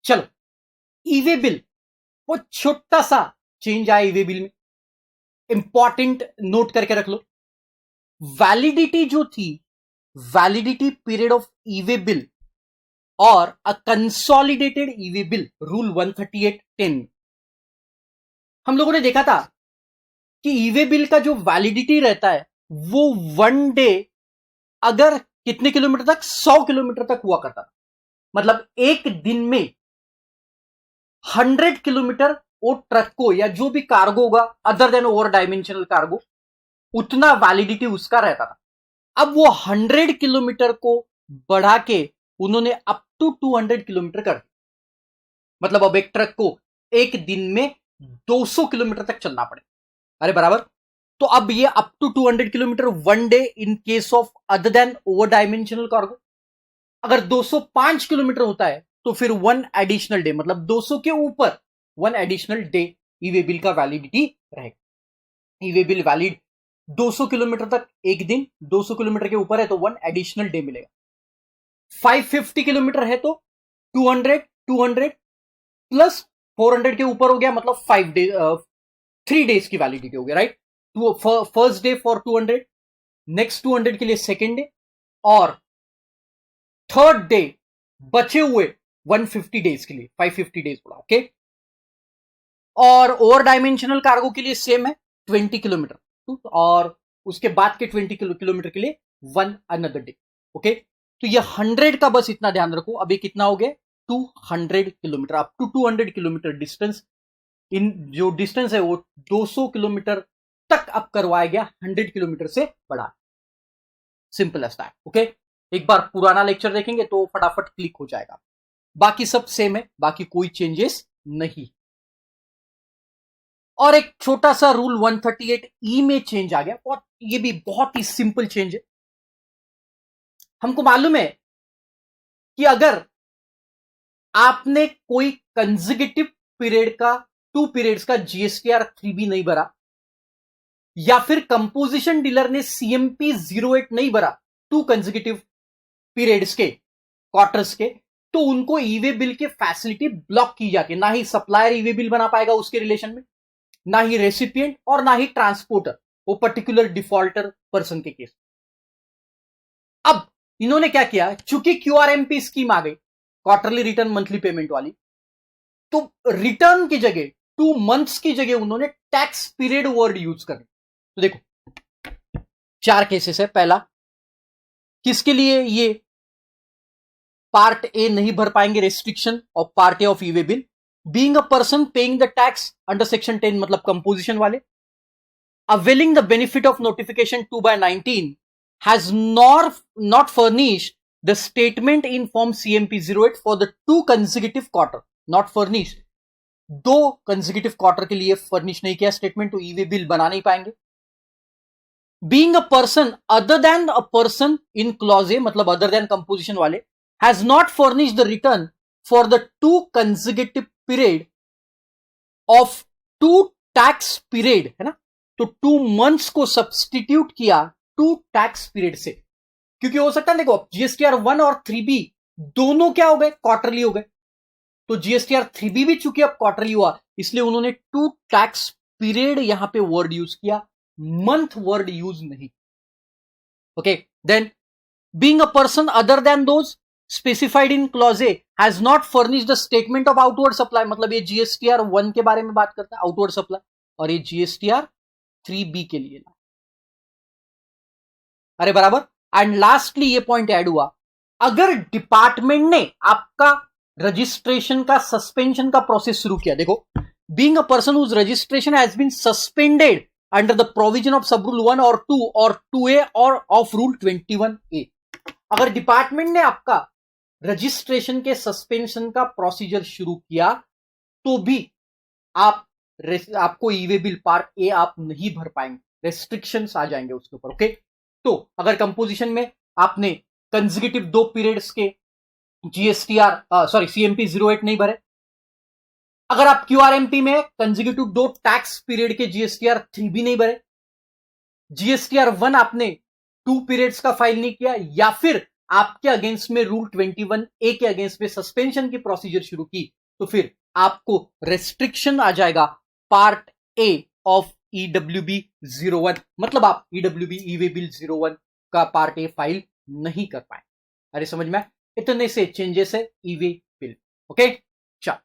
चलो, e-way bill, वो छोटा सा चेंज आया ईवे बिल में, इंपॉर्टेंट नोट करके रख लो। वैलिडिटी जो थी, validity period of e way bill और uh consolidated e way bill, rule 138(10), हम लोगों ने देखा था कि ईवे बिल का जो वैलिडिटी रहता है वो 1 डे अगर कितने किलोमीटर तक, 100 किलोमीटर तक हुआ करता था। मतलब एक दिन में 100 किलोमीटर वो ट्रक को या जो भी कार्गो होगा other than over dimensional cargo, उतना वैलिडिटी उसका रहता था। अब वो 100 किलोमीटर को बढ़ा के उन्होंने अप टू 200 किलोमीटर कर दिया। मतलब अब एक ट्रक को एक दिन में 200 किलोमीटर तक चलना पड़े। अरे बराबर, तो अब ये up to 200 kilometre 1 day in case of other than over dimensional cargo. अगर 205 किलोमीटर होता है तो फिर 1 एडिशनल डे, मतलब 200 के ऊपर 1 एडिशनल डे ईवे बिल का वैलिडिटी रहेगा। ईवे बिल वैलिड 200 किलोमीटर तक एक दिन, 200 किलोमीटर के ऊपर है तो 1 एडिशनल डे मिलेगा। 550 किलोमीटर है तो 200 प्लस 400 के ऊपर हो गया, मतलब 3 डेज की वैलिडिटी हो गया, right. First day for 200, next 200 के लिए सेकेंड डे, और थर्ड डे बचे हुए 150 डेज के लिए 550 डेज बोला, ओके। और ओवर डायमेंशनल कार्गो के लिए सेम है 20 किलोमीटर, और उसके बाद के 20 किलोमीटर के लिए 1 अनदर डे, ओके। तो ये 100 का बस इतना ध्यान रखो। अभी कितना हो गया, 200 kilometre, up to 200 kilometre distance. इन जो डिस्टेंस है वो 200 किलोमीटर तक अब करवाया गया, 100 किलोमीटर से बढ़ा। Simple as that, okay. एक बार पुराना लेक्चर देखेंगे तो फटाफट क्लिक हो जाएगा। बाकी सब सेम है, बाकी कोई चेंजेस नहीं। और एक छोटा सा रूल 138E में चेंज आ गया, और ये भी बहुत ही सिंपल चेंज है। हमको मालूम है कि अगर आपने कोई कंसेक्यूटिव पीरियड का 2 पीरियड्स का GSTR 3B नहीं भरा, या फिर कंपोजिशन डीलर ने CMP 08 नहीं भरा 2 कंसेक्यूटिव पीरियड्स के, क्वार्टर्स के, तो उनको ईवे बिल की फैसिलिटी ब्लॉक की जाती है। ना ही सप्लायर ईवे बिल बना पाएगा उसके रिलेशन में, ना ही रेसिपिएंट, और ना ही ट्रांसपोर्टर, वो पर्टिकुलर डिफॉल्टर पर्सन के केस। अब इन्होंने क्या किया, चूंकि QRMP स्कीम आ गई, क्वार्टरली रिटर्न मंथली पेमेंट वाली, तो रिटर्न की जगह 2 मंथ्स की जगह उन्होंने टैक्स पीरियड वर्ड यूज कर। तो देखो 4 केसेस है। पहला, किसके लिए ये पार्ट ए नहीं भर पाएंगे, restriction of part A of e way bill, being a person paying the tax under section 10, मतलब कंपोजिशन वाले, availing the benefit of notification 2/19 has not furnished the statement in form CMP 08 for the 2 consecutive quarter, not furnished, 2 consecutive quarter के लिए furnish नहीं किया statement, तो e-way bill बना नहीं पाएंगे। Being a person other than a person in clause A, मतलब other than composition वाले, has not furnished the return for the 2 consecutive period of 2 tax period, है ना, तो 2 मंथ्स को सब्सटीट्यूट किया 2 टैक्स पीरियड से, क्योंकि हो सकता है देखो GSTR 1 और 3B दोनों क्या हो गए, क्वार्टरली हो गए, तो GSTR 3B भी चूंकि अब क्वार्टरली हुआ, इसलिए उन्होंने 2 टैक्स पीरियड यहां पे वर्ड यूज किया, मंथ वर्ड यूज नहीं, okay. Then being a person other than those specified in clause A has not furnished the statement of outward supply, मतलब ये GSTR 1 के बारे में बात करता है, आउटवर्ड सप्लाई, और ये GSTR 3B के लिए ना। अरे बराबर। एंड लास्टली ये पॉइंट ऐड हुआ, अगर डिपार्टमेंट ने आपका रजिस्ट्रेशन का सस्पेंशन का प्रोसेस शुरू किया, देखो, being a person whose registration has been suspended under the provision of sub rule 1 और 2 और 2A और ऑफ रूल 21A, अगर डिपार्टमेंट ने आपका रजिस्ट्रेशन के सस्पेंशन का प्रोसीजर शुरू किया तो भी आपको ईवे बिल पार्ट ए आप नहीं भर पाएंगे, रेस्ट्रिक्शंस आ जाएंगे उसके ऊपर, ओके। तो अगर कंपोजिशन में आपने कंसेक्यूटिव 2 पीरियड्स के CMP 08 नहीं भरे, अगर आप QRMP में कंसेक्यूटिव 2 टैक्स पीरियड के GSTR 3B नहीं भरे, GSTR 1 आपने 2 पीरियड्स का फाइल नहीं किया, या फिर आपके अगेंस्ट में रूल 21A के अगेंस्ट में सस्पेंशन की प्रोसीजर शुरू की, तो फिर आपको रेस्ट्रिक्शन आ जाएगा पार्ट ए ऑफ EWB 01, मतलब आप EWB ई-वे बिल 01 का पार्ट ए फाइल नहीं कर पाए। अरे समझ में, इतने से चेंजेस है ई-वे बिल। ओके, चल